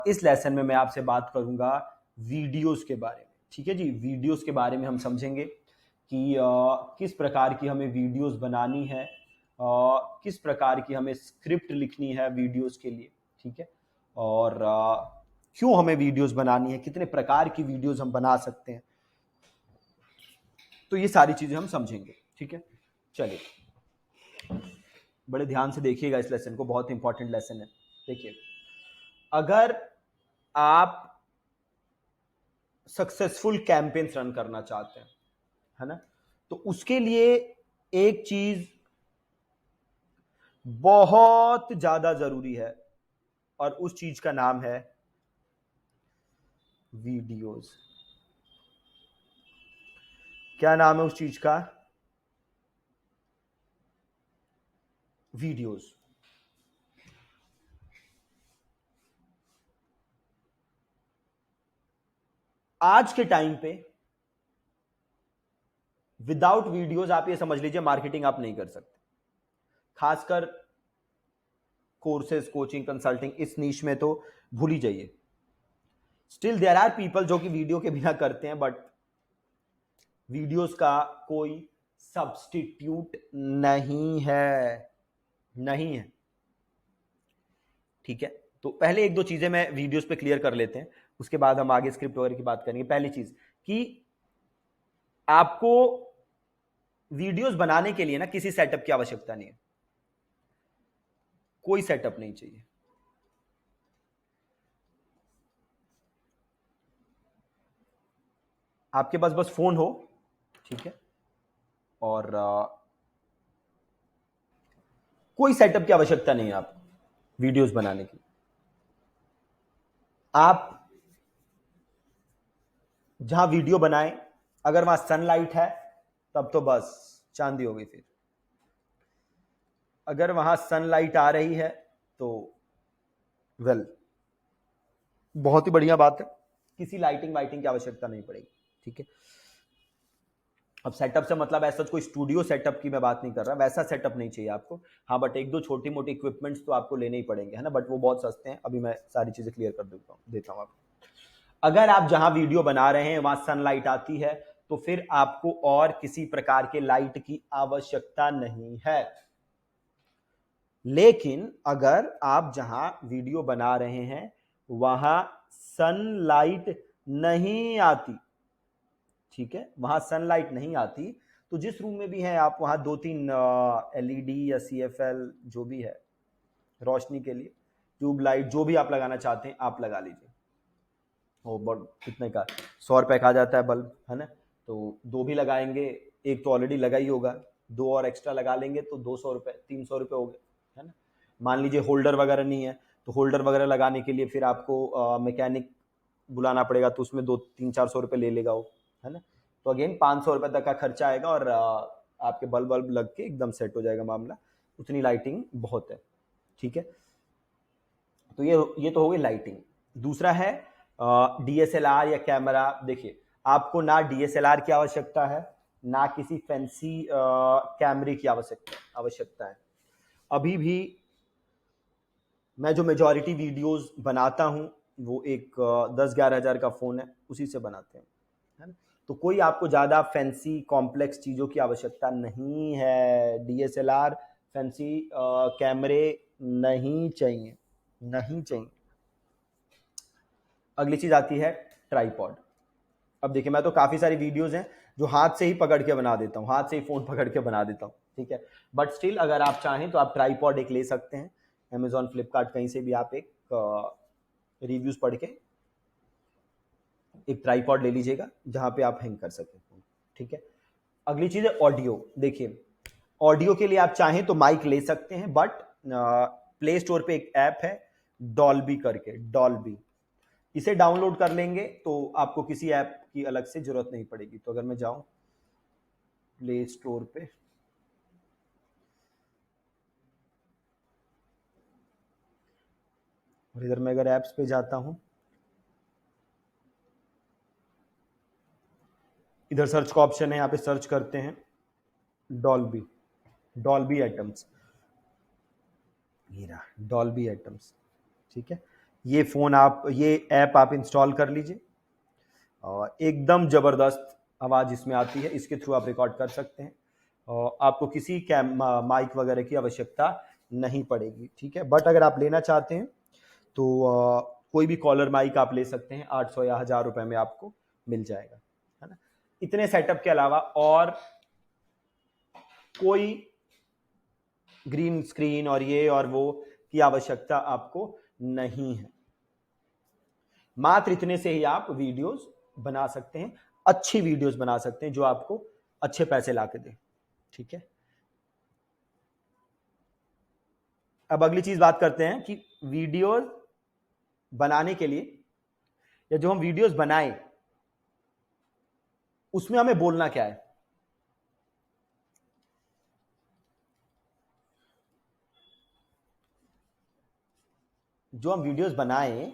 इस लेसन में मैं आपसे बात करूंगा वीडियोस के बारे में। ठीक है जी, वीडियोस के बारे में हम समझेंगे कि किस प्रकार की हमें वीडियोस बनानी है, किस प्रकार की हमें स्क्रिप्ट लिखनी है वीडियोस के लिए। ठीक है, और क्यों हमें वीडियोस बनानी है, कितने प्रकार की वीडियोस हम बना सकते हैं, तो ये सारी चीजें हम समझेंगे। ठीक है, चलिए बड़े ध्यान से देखिएगा इस लेसन को, बहुत इंपॉर्टेंट लेसन है। देखिए, अगर आप सक्सेसफुल कैंपेन्स रन करना चाहते हैं, है ना, तो उसके लिए एक चीज बहुत ज्यादा जरूरी है और उस चीज का नाम है वीडियोस। क्या नाम है उस चीज का? वीडियोस। आज के टाइम पे विदाउट वीडियोस आप ये समझ लीजिए मार्केटिंग आप नहीं कर सकते। खासकर कोर्सेज, कोचिंग, कंसल्टिंग, इस नीश में तो भूल ही जाइए। स्टिल देयर आर पीपल जो कि वीडियो के बिना करते हैं, बट वीडियोस का कोई सब्स्टिट्यूट नहीं है, नहीं है। ठीक है, तो पहले एक दो चीजें मैं वीडियोस पे क्लियर कर लेते हैं, उसके बाद हम आगे स्क्रिप्ट वगैरह की बात करेंगे। पहली चीज कि आपको वीडियोस बनाने के लिए ना किसी सेटअप की आवश्यकता नहीं है, कोई सेटअप नहीं चाहिए। आपके पास बस फोन हो, ठीक है, और कोई सेटअप की आवश्यकता नहीं है आपको वीडियोस बनाने की। आप जहां वीडियो बनाएं, अगर वहां सनलाइट है तब तो बस चांदी हो गई। फिर अगर वहां सनलाइट आ रही है तो वेल, बहुत ही बढ़िया बात है, किसी लाइटिंग वाइटिंग की आवश्यकता नहीं पड़ेगी। ठीक है, अब सेटअप से मतलब ऐसा कोई स्टूडियो सेटअप की मैं बात नहीं कर रहा, वैसा सेटअप नहीं चाहिए आपको। हाँ, बट एक दो छोटी मोटी इक्विपमेंट्स तो आपको लेने ही पड़ेंगे, है ना, बट वो बहुत सस्ते हैं। अभी मैं सारी चीजें क्लियर कर देता हूँ आपको। अगर आप जहां वीडियो बना रहे हैं वहां सनलाइट आती है तो फिर आपको और किसी प्रकार के लाइट की आवश्यकता नहीं है। लेकिन अगर आप जहां वीडियो बना रहे हैं वहां सनलाइट नहीं आती, ठीक है, वहां सनलाइट नहीं आती, तो जिस रूम में भी हैं आप वहां दो तीन एलईडी या सीएफएल जो भी है रोशनी के लिए, ट्यूबलाइट जो भी आप लगाना चाहते हैं आप लगा लीजिए। वो कितने का, 100 रुपए का आ जाता है बल्ब, है ना, तो दो भी लगाएंगे, एक तो ऑलरेडी लगा ही होगा, दो और एक्स्ट्रा लगा लेंगे तो 200 रुपए, 300 रुपए हो गए, है ना। मान लीजिए होल्डर वगैरह नहीं है, तो होल्डर वगैरह लगाने के लिए फिर आपको मैकेनिक बुलाना पड़ेगा, तो उसमें 200-300-400 रुपए ले लेगा वो, है ना। तो अगेन 500 रुपए तक का खर्चा आएगा और आपके बल्ब बल्ब लग के एकदम सेट हो जाएगा मामला। उतनी लाइटिंग बहुत है। ठीक है, तो ये तो हो गई लाइटिंग। दूसरा है डीएसएलआर या कैमरा। देखिए, आपको ना डीएसएलआर की आवश्यकता है, ना किसी फैंसी कैमरे की आवश्यकता है। अभी भी मैं जो मेजॉरिटी वीडियोस बनाता हूं वो एक 10-11 हज़ार का फोन है, उसी से बनाते हैं, है ना। तो कोई आपको ज्यादा फैंसी कॉम्प्लेक्स चीजों की आवश्यकता नहीं है। डीएसएलआर, फैंसी कैमरे नहीं चाहिए, नहीं चाहिए। अगली चीज आती है ट्राइपॉड। अब देखिए, मैं तो काफी सारी वीडियोस हैं जो हाथ से ही पकड़ के बना देता हूँ, हाथ से ही फोन पकड़ के बना देता हूँ, ठीक है। बट स्टिल अगर आप चाहें तो आप ट्राइपॉड एक ले सकते हैं, अमेजॉन, फ्लिपकार्ट, कहीं से भी आप एक रिव्यूज पढ़ के एक ट्राइपॉड ले लीजिएगा जहां पे आप हैंग कर सकें, ठीक है। अगली चीज है ऑडियो। देखिए, ऑडियो के लिए आप चाहें तो माइक ले सकते हैं, बट प्ले स्टोर पे एक ऐप है डॉल्बी करके, डॉल्बी, इसे डाउनलोड कर लेंगे तो आपको किसी ऐप की अलग से जरूरत नहीं पड़ेगी। तो अगर मैं जाऊं प्ले स्टोर पे, और इधर मैं अगर ऐप्स पे जाता हूं, इधर सर्च का ऑप्शन है, यहाँ पे सर्च करते हैं डॉल्बी, डॉल्बी एटम्स, ये रहा डॉल्बी एटम्स, ठीक है। ये फोन आप, ये ऐप आप इंस्टॉल कर लीजिए और एकदम जबरदस्त आवाज इसमें आती है, इसके थ्रू आप रिकॉर्ड कर सकते हैं और आपको किसी माइक वगैरह की आवश्यकता नहीं पड़ेगी, ठीक है। बट अगर आप लेना चाहते हैं तो कोई भी कॉलर माइक आप ले सकते हैं, 800 या 1000 रुपए में आपको मिल जाएगा, है ना। इतने सेटअप के अलावा और कोई ग्रीन स्क्रीन और ये और वो की आवश्यकता आपको नहीं है। मात्र इतने से ही आप वीडियोस बना सकते हैं, अच्छी वीडियोस बना सकते हैं जो आपको अच्छे पैसे ला के दे, ठीक है। अब अगली चीज बात करते हैं कि वीडियोस बनाने के लिए या जो हम वीडियोस बनाएं उसमें हमें बोलना क्या है। जो हम वीडियोस बनाएं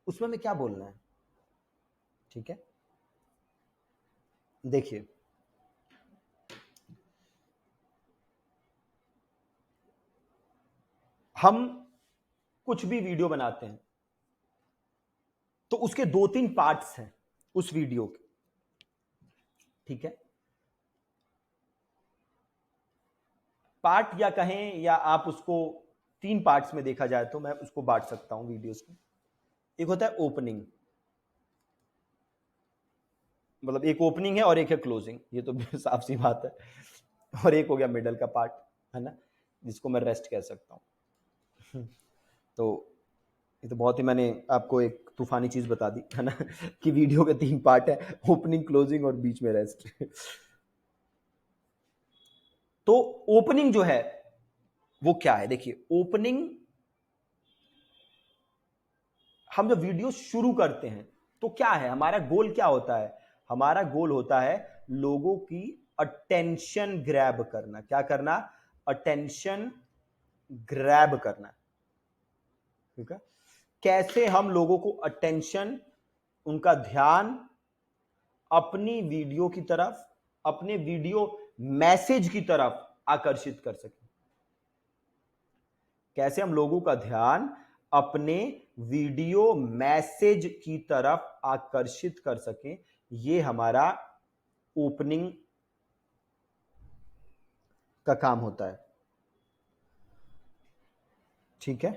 उसमें हमें क्या बोलना है, ठीक है। देखिए, हम कुछ भी वीडियो बनाते हैं तो उसके 2-3 पार्ट्स हैं उस वीडियो के, ठीक है। पार्ट या कहें या आप उसको 3 पार्ट्स में देखा जाए तो मैं उसको बांट सकता हूं वीडियोस को। एक होता है ओपनिंग, मतलब एक ओपनिंग है और एक है क्लोजिंग, ये तो साफ सी बात है। और एक हो गया मिडल का पार्ट, है ना, जिसको मैं रेस्ट कह सकता हूं। तो ये तो बहुत ही मैंने आपको एक तूफानी चीज बता दी, है ना, कि वीडियो के 3 पार्ट है, ओपनिंग, क्लोजिंग और बीच में रेस्ट। तो ओपनिंग जो है वो क्या है, देखिए ओपनिंग, हम जब वीडियो शुरू करते हैं तो क्या है हमारा गोल, क्या होता है हमारा गोल होता है लोगों की अटेंशन ग्रैब करना। क्या करना, अटेंशन ग्रैब करना, ठीक है। कैसे हम लोगों को अटेंशन, उनका ध्यान अपनी वीडियो की तरफ, अपने वीडियो मैसेज की तरफ आकर्षित कर सकें। कैसे हम लोगों का ध्यान अपने वीडियो मैसेज की तरफ आकर्षित कर सकें, यह हमारा ओपनिंग का काम होता है, ठीक है।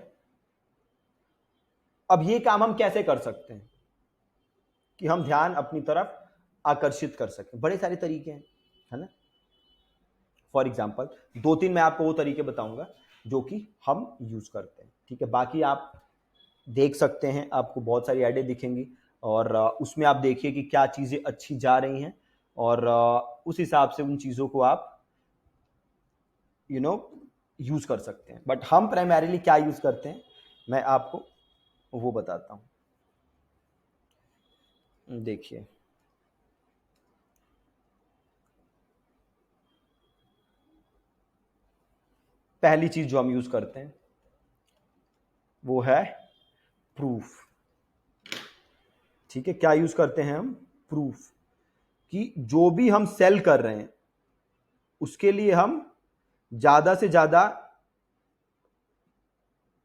अब यह काम हम कैसे कर सकते हैं कि हम ध्यान अपनी तरफ आकर्षित कर सकें, बड़े सारे तरीके हैं, है ना। फॉर एग्जाम्पल 2-3 मैं आपको वो तरीके बताऊंगा जो कि हम यूज करते हैं, ठीक है। बाकी आप देख सकते हैं, आपको बहुत सारी ऐडें दिखेंगी और उसमें आप देखिए कि क्या चीज़ें अच्छी जा रही हैं और उस हिसाब से उन चीज़ों को आप यूज कर सकते हैं। बट हम प्राइमरीली क्या यूज करते हैं मैं आपको वो बताता हूं। देखिए, पहली चीज जो हम यूज करते हैं वो है प्रूफ, ठीक है। क्या यूज करते हैं हम, प्रूफ, कि जो भी हम सेल कर रहे हैं उसके लिए हम ज्यादा से ज्यादा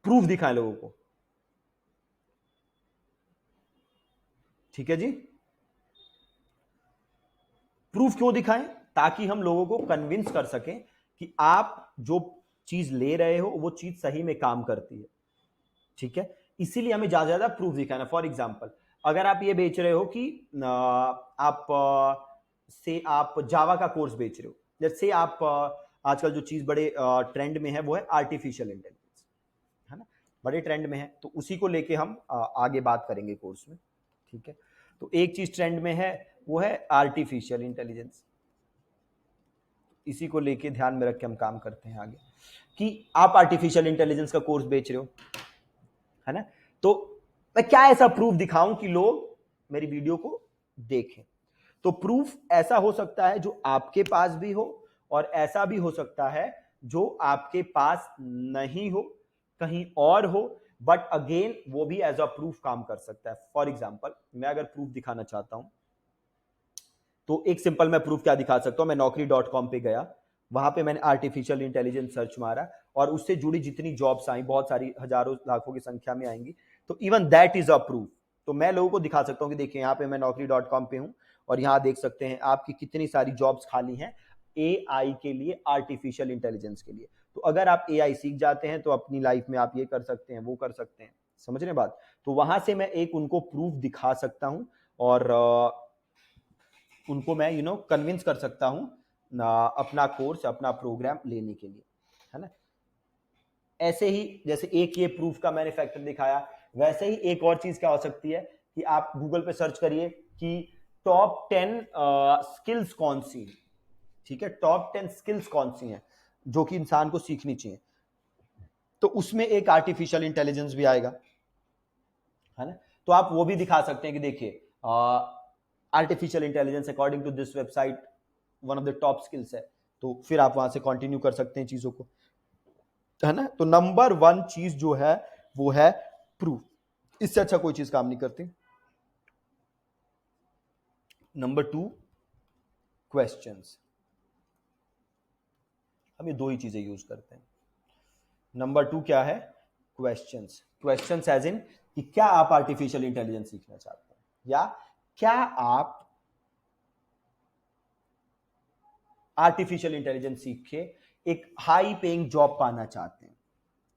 प्रूफ दिखाएं लोगों को, ठीक है जी। प्रूफ क्यों दिखाएं, ताकि हम लोगों को कन्विंस कर सकें कि आप जो चीज ले रहे हो वो चीज सही में काम करती है, ठीक है। इसीलिए हमें ज्यादा ज्यादा प्रूफ दिखाना। फॉर एग्जाम्पल, अगर आप ये बेच रहे हो कि आप से आप जावा का कोर्स बेच रहे हो, जैसे आप आजकल जो चीज बड़े ट्रेंड में है वो है आर्टिफिशियल इंटेलिजेंस, है ना, बड़े ट्रेंड में है, तो उसी को लेके हम आगे बात करेंगे कोर्स में, ठीक है। तो एक चीज ट्रेंड में है वो है आर्टिफिशियल इंटेलिजेंस, इसी को लेके ध्यान में रख के हम काम करते हैं आगे, कि आप आर्टिफिशियल इंटेलिजेंस का कोर्स बेच रहे हो, है ना, तो मैं क्या ऐसा प्रूफ दिखाऊं कि लोग मेरी वीडियो को देखें। तो प्रूफ ऐसा हो सकता है जो आपके पास भी हो और ऐसा भी हो सकता है जो आपके पास नहीं हो, कहीं और हो, बट अगेन वो भी एज अ प्रूफ काम कर सकता है। फॉर एग्जाम्पल, मैं अगर प्रूफ दिखाना चाहता हूं तो एक सिंपल मैं प्रूफ क्या दिखा सकता हूं, मैं Naukri.com पे गया, वहां पे मैंने आर्टिफिशियल इंटेलिजेंस सर्च मारा और उससे जुड़ी जितनी जॉब्स आई, बहुत सारी हजारों लाखों की संख्या में आएंगी, तो even that is a proof. तो मैं लोगों को दिखा सकता हूँ कि देखिए यहाँ पे मैं naukri.com पे हूँ और यहाँ देख सकते हैं आपकी कितनी सारी जॉब्स खाली हैं एआई के लिए, आर्टिफिशियल इंटेलिजेंस के लिए। तो अगर आप एआई सीख जाते हैं तो अपनी लाइफ में आप ये कर सकते हैं, वो कर सकते हैं, समझ रहे बात। तो वहां से मैं एक उनको प्रूफ दिखा सकता हूं और उनको मैं कन्विंस कर सकता हूं अपना कोर्स, अपना प्रोग्राम लेने के लिए, है ना। ऐसे ही जैसे एक ये प्रूफ का मैंने फैक्टर दिखाया, वैसे ही एक और चीज क्या हो सकती है कि आप गूगल पे सर्च करिए कि टॉप 10 स्किल्स कौन सी है, ठीक है, टॉप 10 स्किल्स कौन सी हैं जो कि इंसान को सीखनी चाहिए, तो उसमें एक आर्टिफिशियल इंटेलिजेंस भी आएगा, है ना। तो आप वो भी दिखा सकते हैं कि देखिए artificial intelligence according to this website one of the top skills है, तो फिर आप वहां से कंटिन्यू कर सकते हैं चीजों को, है ना। तो नंबर 1 चीज जो है वो है प्रूफ, इससे अच्छा कोई चीज काम नहीं करती। नंबर 2 क्वेश्चंस, हम ये दो ही चीजें यूज करते हैं। नंबर 2 क्या है, क्वेश्चंस। क्वेश्चंस एज इन कि क्या आप आर्टिफिशियल इंटेलिजेंस सीखना चाहते हैं या क्या आप आर्टिफिशियल इंटेलिजेंस सीख के एक हाई पेइंग जॉब पाना चाहते हैं।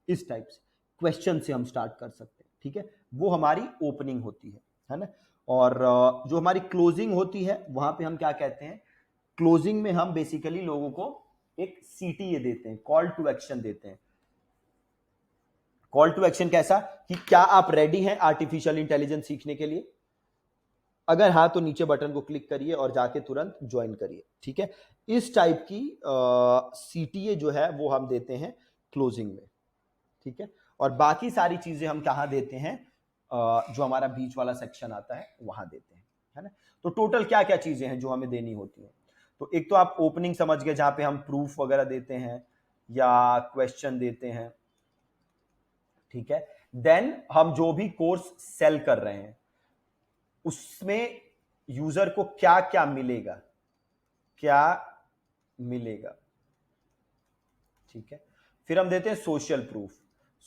इस टाइप से क्वेश्चन से हम स्टार्ट कर सकते हैं, ठीक है। वो हमारी ओपनिंग होती है ना। और जो हमारी क्लोजिंग होती है वहां पे हम क्या कहते हैं, क्लोजिंग में हम बेसिकली लोगों को एक सीटीए देते हैं, कॉल टू एक्शन देते हैं। कॉल टू एक्शन कैसा कि क्या आप रेडी हैं आर्टिफिशियल इंटेलिजेंस सीखने के लिए, अगर हाँ तो नीचे बटन को क्लिक करिए और जाके तुरंत ज्वाइन करिए, ठीक है। इस टाइप की सीटीए जो है वो हम देते हैं क्लोजिंग में, ठीक है। और बाकी सारी चीजें हम कहाँ देते हैं, जो हमारा बीच वाला सेक्शन आता है वहां देते हैं, है ना। तो टोटल क्या क्या चीजें हैं जो हमें देनी होती हैं, तो एक तो आप ओपनिंग समझ गए जहां पे हम प्रूफ वगैरह देते हैं या क्वेश्चन देते हैं, ठीक है। देन हम जो भी कोर्स सेल कर रहे हैं उसमें यूजर को क्या क्या मिलेगा, क्या मिलेगा, ठीक है। फिर हम देते हैं social proof.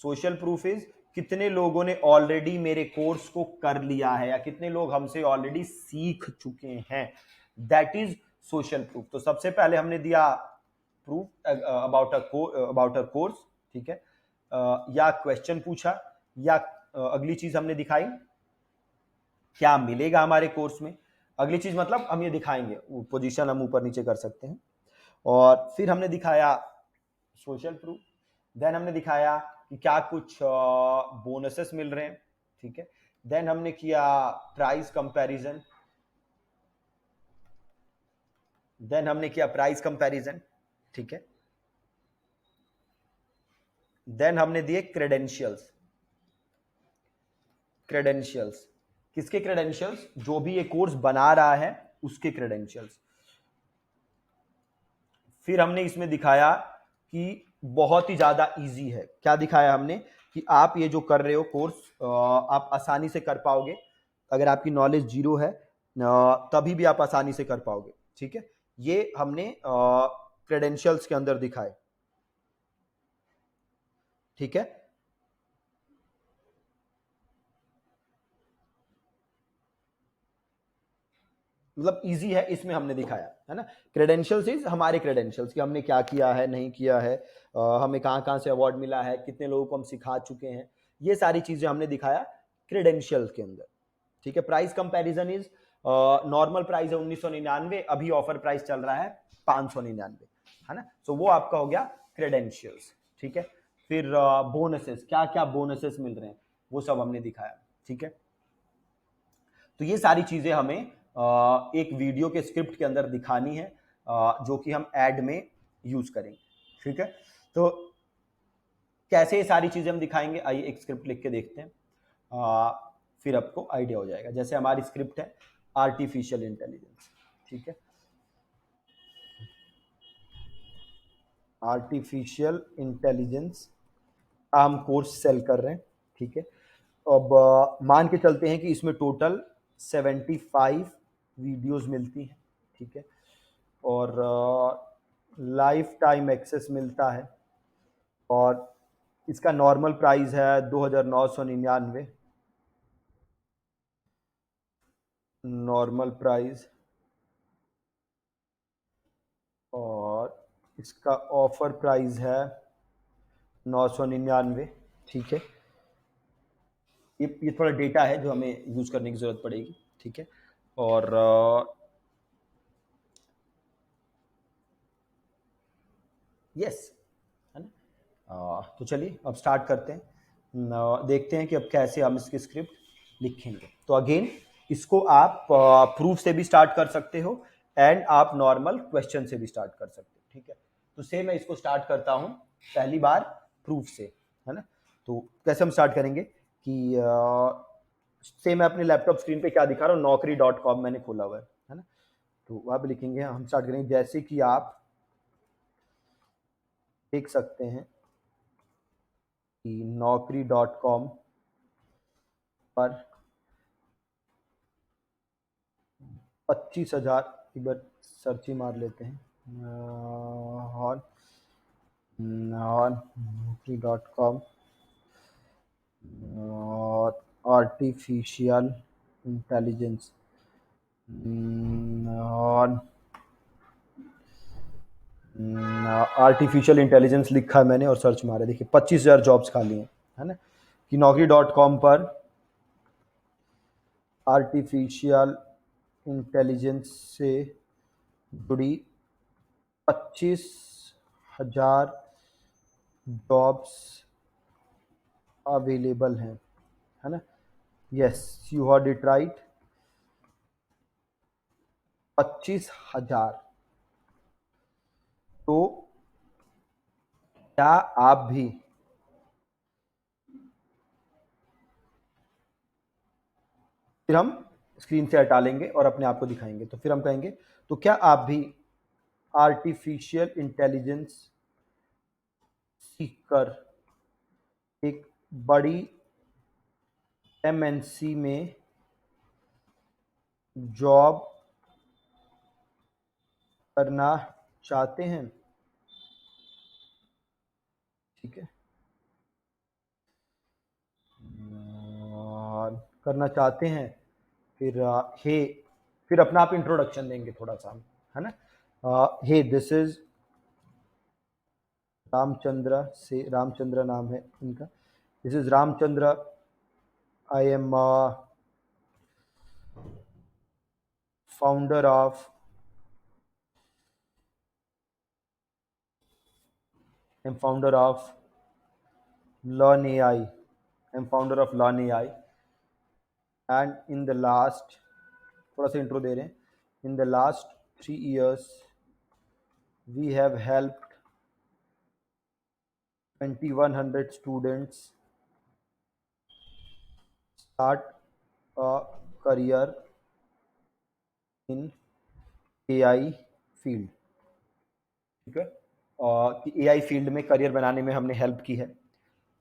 Social proof is कितने लोगों ने ऑलरेडी मेरे कोर्स को कर लिया है या कितने लोग हमसे ऑलरेडी सीख चुके हैं, दैट इज सोशल प्रूफ। तो सबसे पहले हमने दिया प्रूफ अबाउट अ कोर्स, ठीक है, या क्वेश्चन पूछा या अगली चीज हमने दिखाई क्या मिलेगा हमारे कोर्स में। अगली चीज मतलब हम ये दिखाएंगे, पोजीशन हम ऊपर नीचे कर सकते हैं। और फिर हमने दिखाया सोशल प्रूफ, देन हमने दिखाया कि क्या कुछ बोनसेस मिल रहे हैं, ठीक है। देन हमने किया प्राइस कंपैरिजन, ठीक है। देन हमने दिए क्रेडेंशियल्स। किसके क्रेडेंशियल्स, जो भी ये कोर्स बना रहा है उसके क्रेडेंशियल्स। फिर हमने इसमें दिखाया कि बहुत ही ज्यादा इजी है, क्या दिखाया हमने कि आप ये जो कर रहे हो कोर्स आप आसानी से कर पाओगे, अगर आपकी नॉलेज जीरो है तभी भी आप आसानी से कर पाओगे, ठीक है। ये हमने क्रेडेंशियल्स के अंदर दिखाए, ठीक है। मतलब इजी है, इसमें हमने दिखाया है ना। क्रेडेंशियल्स इज हमारे क्रेडेंशियल्स कि हमने क्या किया है, नहीं किया है, हमें कहाँ कहाँ से अवार्ड मिला है, कितने लोगों को हम सिखा चुके हैं, ये सारी चीजें हमने दिखाया क्रेडेंशियल्स के अंदर, ठीक है। Price comparison is normal price है 1999, अभी ऑफर प्राइस चल रहा है 599, है ना। सो वो आपका हो गया क्रेडेंशियल्स, ठीक है। फिर बोनसेस, क्या क्या बोनसेस मिल रहे हैं वो सब हमने दिखाया, ठीक है। तो ये सारी चीजें हमें एक वीडियो के स्क्रिप्ट के अंदर दिखानी है, जो कि हम एड में यूज करेंगे, ठीक है। तो कैसे ये सारी चीजें हम दिखाएंगे, आइए एक स्क्रिप्ट लिख के देखते हैं, फिर आपको आइडिया हो जाएगा। जैसे हमारी स्क्रिप्ट है आर्टिफिशियल इंटेलिजेंस, ठीक है, आर्टिफिशियल इंटेलिजेंस हम कोर्स सेल कर रहे हैं, ठीक है। अब मान के चलते हैं कि इसमें टोटल 75 वीडियोस मिलती हैं, ठीक है। और लाइफ टाइम एक्सेस मिलता है और इसका नॉर्मल प्राइस है 2,999। Normal price. और इसका ऑफर प्राइस है 999। ठीक है, ये थोड़ा डेटा है जो हमें यूज करने की जरूरत पड़ेगी। ठीक है, और यस, है ना। तो चलिए अब स्टार्ट करते हैं। देखते हैं कि अब कैसे हम इसकी स्क्रिप्ट लिखेंगे। तो अगेन इसको आप प्रूफ से भी स्टार्ट कर सकते हो एंड आप नॉर्मल क्वेश्चन से भी स्टार्ट कर सकते हो। ठीक है, तो से मैं इसको स्टार्ट करता हूं पहली बार प्रूफ से, है ना। तो कैसे हम स्टार्ट करेंगे कि से मैं अपने लैपटॉप स्क्रीन पे क्या दिखा रहा हूँ, naukri.com मैंने खोला हुआ है ना। तो वहां पे लिखेंगे, हम स्टार्ट करेंगे जैसे कि आप देख सकते हैं कि naukri.com पर 25,000, एक बार सर्च ही मार लेते हैं, naukri.com और आर्टिफिशियल इंटेलिजेंस, और आर्टिफिशियल इंटेलिजेंस लिखा है मैंने और सर्च मारा, देखिए 25,000 जॉब्स खाली हैं, है ना। कि naukri.com पर आर्टिफिशियल इंटेलिजेंस से जुड़ी 25,000 जॉब्स अवेलेबल हैं, है ना। Yes, you heard it right, 25,000। तो क्या आप भी फिर हम स्क्रीन से हटा लेंगे और अपने आप को दिखाएंगे। तो फिर हम कहेंगे, तो क्या आप भी आर्टिफिशियल इंटेलिजेंस सीखकर एक बड़ी एमएनसी में जॉब करना चाहते हैं? ठीक है, और करना चाहते हैं। फिर हे, फिर अपना आप इंट्रोडक्शन देंगे थोड़ा सा, है ना। हे, दिस इज रामचंद्र, से रामचंद्र नाम है इनका, this is Ramchandra, I am founder of founder of Learn AI. I'm founder of Learn AI, and in the last, थोड़ा सा इंट्रो दे रहे हैं, in the last 3 years we have helped 2,100 students start a career in AI field। ठीक है, कि AI field में career बनाने में हमने हेल्प की है।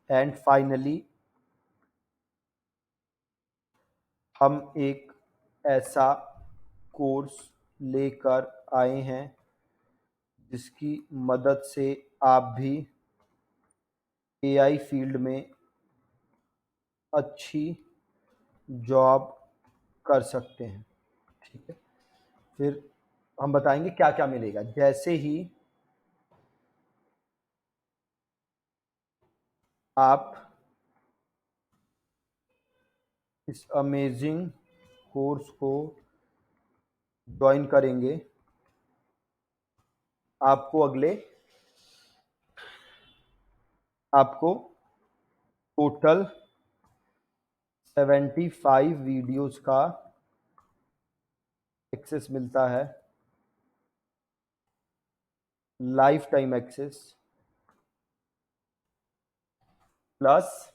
एंड फाइनली हम एक ऐसा कोर्स लेकर आए हैं जिसकी मदद से आप भी AI फील्ड में अच्छी जॉब कर सकते हैं। ठीक है, फिर हम बताएंगे क्या क्या मिलेगा। जैसे ही आप इस अमेजिंग कोर्स को ज्वाइन करेंगे, आपको टोटल 75 वीडियोस का एक्सेस मिलता है, life time access, plus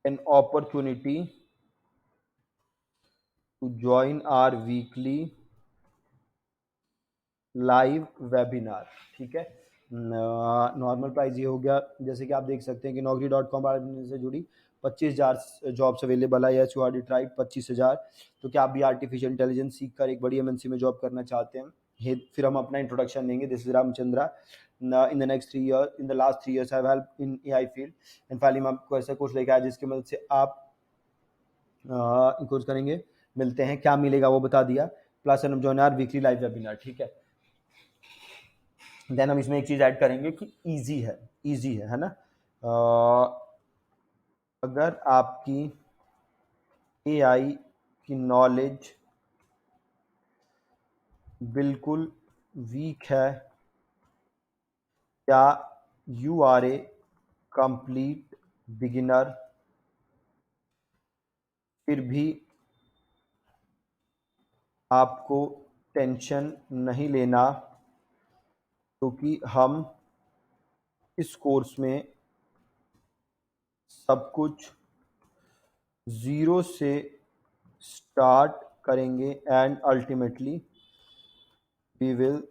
an opportunity to join our weekly live webinar. ठीक है, नॉर्मल प्राइस ये हो गया। जैसे कि आप देख सकते हैं कि naukri.com से जुड़ी 25,000 जॉब्स अवेलेबल है। Yes you are right, 25,000। तो क्या आप भी आर्टिफिशियल इंटेलिजेंस सीख कर एक बड़ी एमएनसी में जॉब करना चाहते हैं? फिर हम अपना इंट्रोडक्शन देंगे। This is Ramchandra. In the next 3 year, in the last 3 years I have help in AI field and finally मैं आपको ऐसा कोर्स लेकर आया जिसकी मदद से आप कोर्स करेंगे। मिलते हैं, क्या मिलेगा वो बता दिया। प्लस हम join our weekly live webinar, ठीक है। देन हम इसमें एक चीज ऐड करेंगे कि इजी है ना। अगर आपकी एआई की नॉलेज बिल्कुल वीक है या you are a complete beginner, फिर भी आपको टेंशन नहीं लेना, क्योंकि हम इस कोर्स में सब कुछ जीरो से स्टार्ट करेंगे and ultimately we will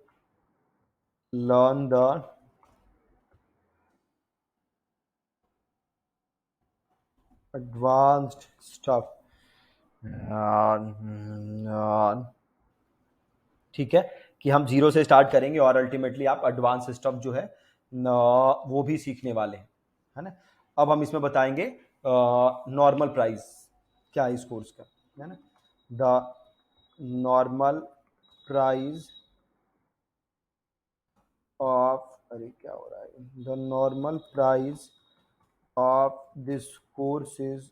learn the advanced stuff. ठीक है, कि हम जीरो से स्टार्ट करेंगे और अल्टीमेटली आप एडवांस स्टफ जो है वो भी सीखने वाले हैं, है ना। अब हम इसमें बताएंगे नॉर्मल प्राइस क्या है इस कोर्स का, है ना। द नॉर्मल प्राइस ऑफ, अरे क्या हो रहा है, the normal price of this course is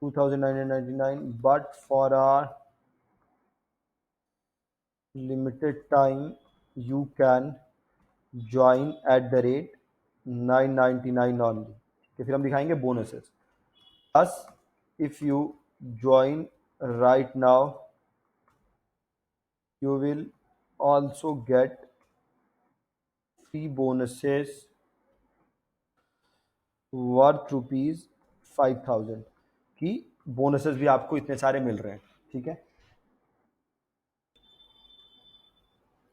₹2,999, but for a limited time you can join at the rate 999 only। तो फिर हम दिखाएंगे bonuses. Plus if you join right now you will also get free bonuses worth ₹5,000 की bonuses भी आपको इतने सारे मिल रहे हैं, ठीक है।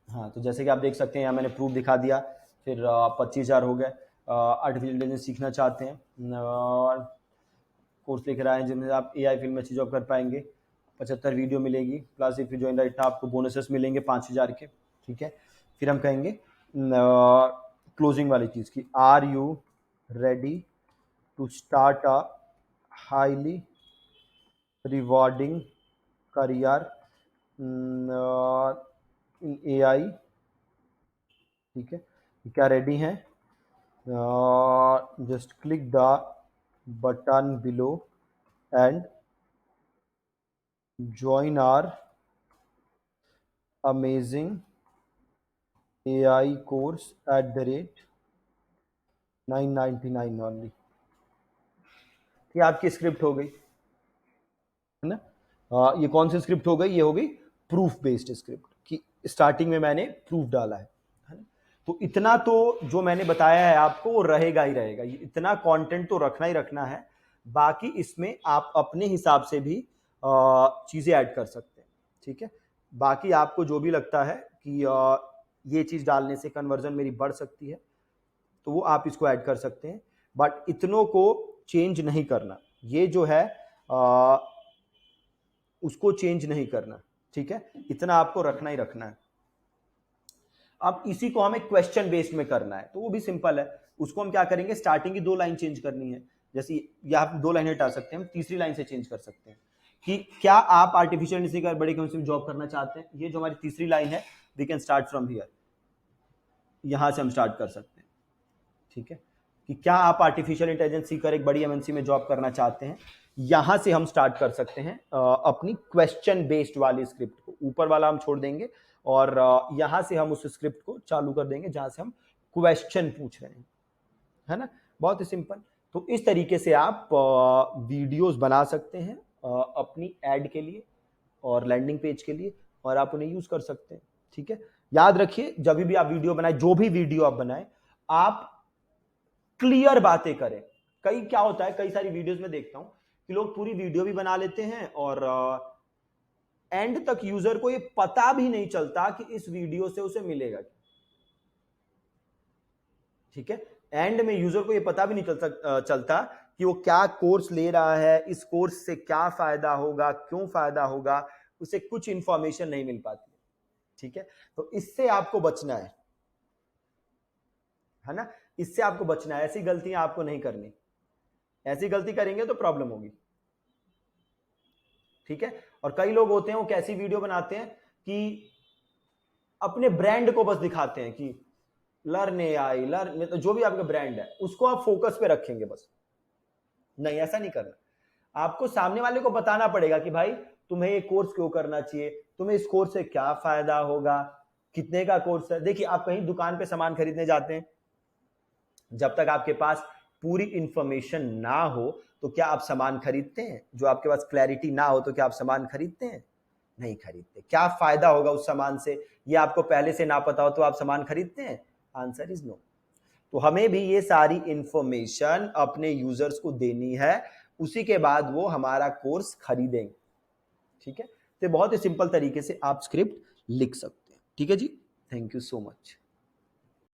हाँ, तो जैसे कि आप देख सकते हैं यहाँ मैंने प्रूफ दिखा दिया। फिर 25,000 हो गए। आर्टिफिशियल इंटेलिजेंस सीखना चाहते हैं और कोर्स लेकर आए हैं जिनमें आप एआई फील्ड में अच्छी जॉब कर पाएंगे। 75 वीडियो मिलेगी, plus if you join right आपको बोनसेस मिलेंगे 5,000 के, ठीक है। फिर हम कहेंगे क्लोजिंग वाली चीज़ की, are you ready to start a highly rewarding career in AI, ठीक है। क्या रेडी हैं? just click the button below and join our amazing AI course at the rate 999 only। ये आपकी स्क्रिप्ट हो गई, है ना। ये कौन सी स्क्रिप्ट हो गई? ये हो गई प्रूफ बेस्ड स्क्रिप्ट, कि स्टार्टिंग में मैंने प्रूफ डाला है ना। तो इतना तो जो मैंने बताया है आपको वो रहेगा ही रहेगा, इतना कंटेंट तो रखना ही रखना है। बाकी इसमें आप अपने हिसाब से भी चीजें ऐड कर सकते हैं, ठीक है। बाकी आपको जो भी लगता है कि ये चीज डालने से कन्वर्जन मेरी बढ़ सकती है तो वो आप इसको ऐड कर सकते हैं, बट इतनों को चेंज नहीं करना। ये जो है उसको चेंज नहीं करना, ठीक है। इतना आपको रखना ही रखना है। अब इसी को हमें क्वेश्चन बेस्ड में करना है तो वो भी सिंपल है। उसको हम क्या करेंगे, स्टार्टिंग की 2 लाइन चेंज करनी है। जैसे यहाँ 2 लाइन हटा सकते हैं, हम तीसरी लाइन से चेंज कर सकते हैं कि क्या आप आर्टिफिशियल इंटेलिजेंस का बड़ी कंपनी में जॉब करना चाहते हैं। ये जो हमारी तीसरी लाइन है, we can start from here, यहां से हम स्टार्ट कर सकते हैं, ठीक है। कि क्या आप आर्टिफिशियल इंटेलिजेंस सीखकर एक बड़ी एमएनसी में जॉब करना चाहते हैं। यहां से हम स्टार्ट कर सकते हैं अपनी क्वेश्चन बेस्ड वाली स्क्रिप्ट को। ऊपर वाला हम छोड़ देंगे और यहां से हम उस स्क्रिप्ट को चालू कर देंगे जहां से हम क्वेश्चन पूछ रहे हैं, है ना। बहुत ही सिंपल। तो इस तरीके से आप वीडियोस बना सकते हैं अपनी एड के लिए और लैंडिंग पेज के लिए, और आप उन्हें यूज कर सकते हैं, ठीक है। याद रखिए, जब भी आप वीडियो बनाए, जो भी वीडियो आप बनाए, आप क्लियर बातें करें। कई क्या होता है, कई सारी वीडियोस में देखता हूं कि लोग पूरी वीडियो भी बना लेते हैं और एंड तक यूजर को ये पता भी नहीं चलता कि इस वीडियो से उसे मिलेगा क्या। ठीक है। एंड में यूजर को ये पता भी नहीं चलता कि वो क्या कोर्स ले रहा है, इस कोर्स से क्या फायदा होगा, क्यों फायदा होगा, उसे कुछ इंफॉर्मेशन नहीं मिल पाती। ठीक है, तो इससे आपको बचना है ना, इससे आपको बचना है। ऐसी गलतियां आपको नहीं करनी, ऐसी गलती करेंगे तो प्रॉब्लम होगी। ठीक है, और कई लोग होते हैं वो कैसी वीडियो बनाते हैं कि अपने ब्रांड को बस दिखाते हैं कि लर्न एआई, लर्न, तो जो भी आपका ब्रांड है उसको आप फोकस पे रखेंगे बस। नहीं, ऐसा नहीं करना। आपको सामने वाले को बताना पड़ेगा कि भाई तुम्हें ये कोर्स क्यों करना चाहिए, तुम्हें इस कोर्स से क्या फायदा होगा, कितने का कोर्स है। देखिए, आप कहीं दुकान पे सामान खरीदने जाते हैं, जब तक आपके पास पूरी इंफॉर्मेशन ना हो तो क्या आप सामान खरीदते हैं? जो आपके पास क्लैरिटी ना हो तो क्या आप सामान खरीदते हैं? नहीं खरीदते। क्या फायदा होगा उस सामान से, ये आपको पहले से ना पता हो तो आप सामान खरीदते हैं? Answer is no. तो हमें भी ये सारी इंफॉर्मेशन अपने यूजर्स को देनी है, उसी के बाद वो हमारा कोर्स खरीदेंगे। ठीक है, तो बहुत ही सिंपल तरीके से आप स्क्रिप्ट लिख सकते हैं। ठीक है जी, थैंक यू सो मच।